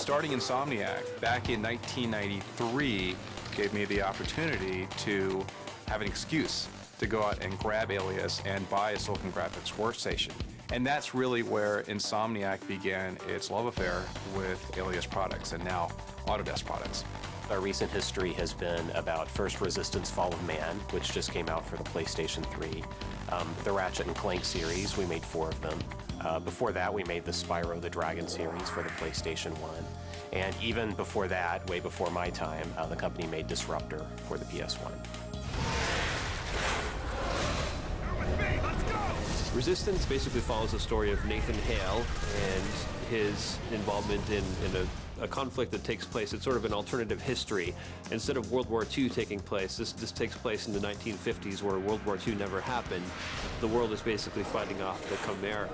Starting Insomniac back in 1993 gave me the opportunity to have an excuse to go out and grab Alias and buy a Silicon Graphics workstation. And that's really where Insomniac began its love affair with Alias products and now Autodesk products. Our recent history has been about first Resistance Fall of Man, which just came out for the PlayStation 3. The Ratchet and Clank series, we made 4 of them. Before that, we made the Spyro the Dragon series for the PlayStation 1. And even before that, way before my time, the company made Disruptor for the PS1. Resistance basically follows the story of Nathan Hale and his involvement in a conflict that takes place. It's sort of an alternative history. Instead of World War II taking place, this takes place in the 1950s where World War II never happened. The world is basically fighting off the Chimera.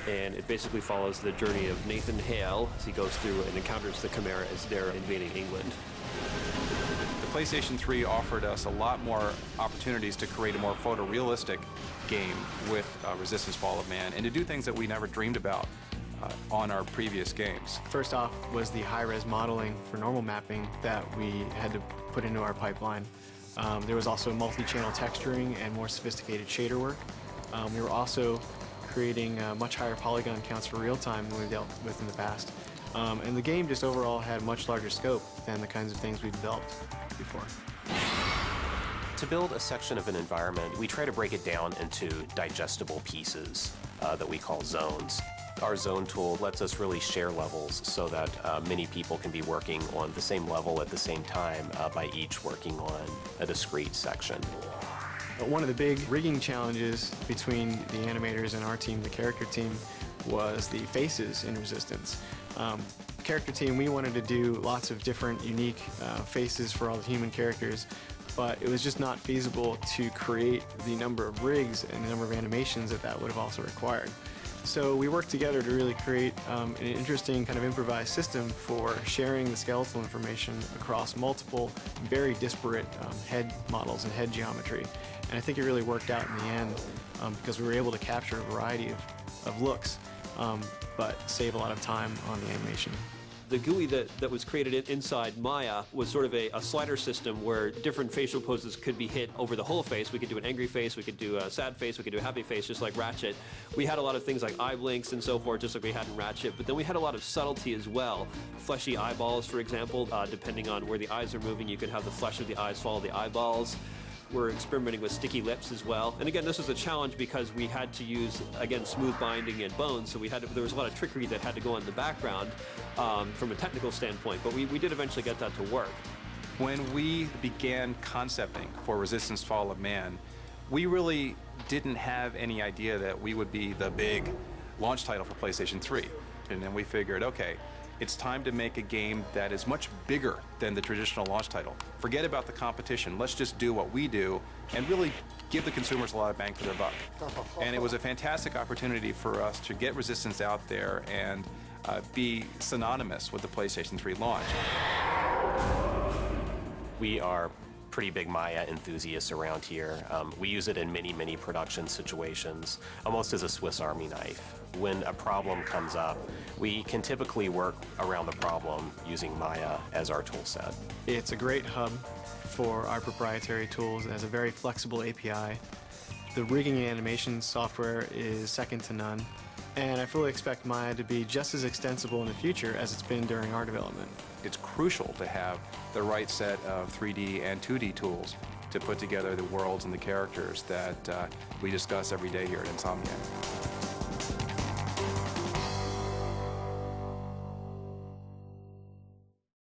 And it basically follows the journey of Nathan Hale as he goes through and encounters the Chimera as they're invading England. The PlayStation 3 offered us a lot more opportunities to create a more photorealistic game with Resistance Fall of Man and to do things that we never dreamed about on our previous games. First off was the high-res modeling for normal mapping that we had to put into our pipeline. There was also multi-channel texturing and more sophisticated shader work. We were also creating much higher polygon counts for real-time than we've dealt with in the past. And the game just overall had much larger scope than the kinds of things we've developed before. To build a section of an environment, we try to break it down into digestible pieces that we call zones. Our zone tool lets us really share levels so that many people can be working on the same level at the same time by each working on a discrete section. One of the big rigging challenges between the animators and our team, the character team, was the faces in Resistance. Character team, we wanted to do lots of different unique faces for all the human characters, but it was just not feasible to create the number of rigs and the number of animations that would have also required. So we worked together to really create an interesting kind of improvised system for sharing the skeletal information across multiple, very disparate head models and head geometry. And I think it really worked out in the end because we were able to capture a variety of looks, but save a lot of time on the animation. The GUI that was created inside Maya was sort of a slider system where different facial poses could be hit over the whole face. We could do an angry face, we could do a sad face, we could do a happy face, just like Ratchet. We had a lot of things like eye blinks and so forth, just like we had in Ratchet, but then we had a lot of subtlety as well. Fleshy eyeballs, for example, depending on where the eyes are moving, you could have the flesh of the eyes follow the eyeballs. We're experimenting with sticky lips as well. And again, this was a challenge because we had to use, again, smooth binding and bones, so there was a lot of trickery that had to go on in the background from a technical standpoint, but we did eventually get that to work. When we began concepting for Resistance Fall of Man, we really didn't have any idea that we would be the big launch title for PlayStation 3. And then we figured, okay, it's time to make a game that is much bigger than the traditional launch title. Forget about the competition. Let's just do what we do and really give the consumers a lot of bang for their buck. And it was a fantastic opportunity for us to get Resistance out there and be synonymous with the PlayStation 3 launch. We are pretty big Maya enthusiasts around here. We use it in many, many production situations, almost as a Swiss Army knife. When a problem comes up, we can typically work around the problem using Maya as our tool set. It's a great hub for our proprietary tools. It has a very flexible API. The rigging and animation software is second to none. And I fully expect Maya to be just as extensible in the future as it's been during our development. It's crucial to have the right set of 3D and 2D tools to put together the worlds and the characters that we discuss every day here at Insomniac.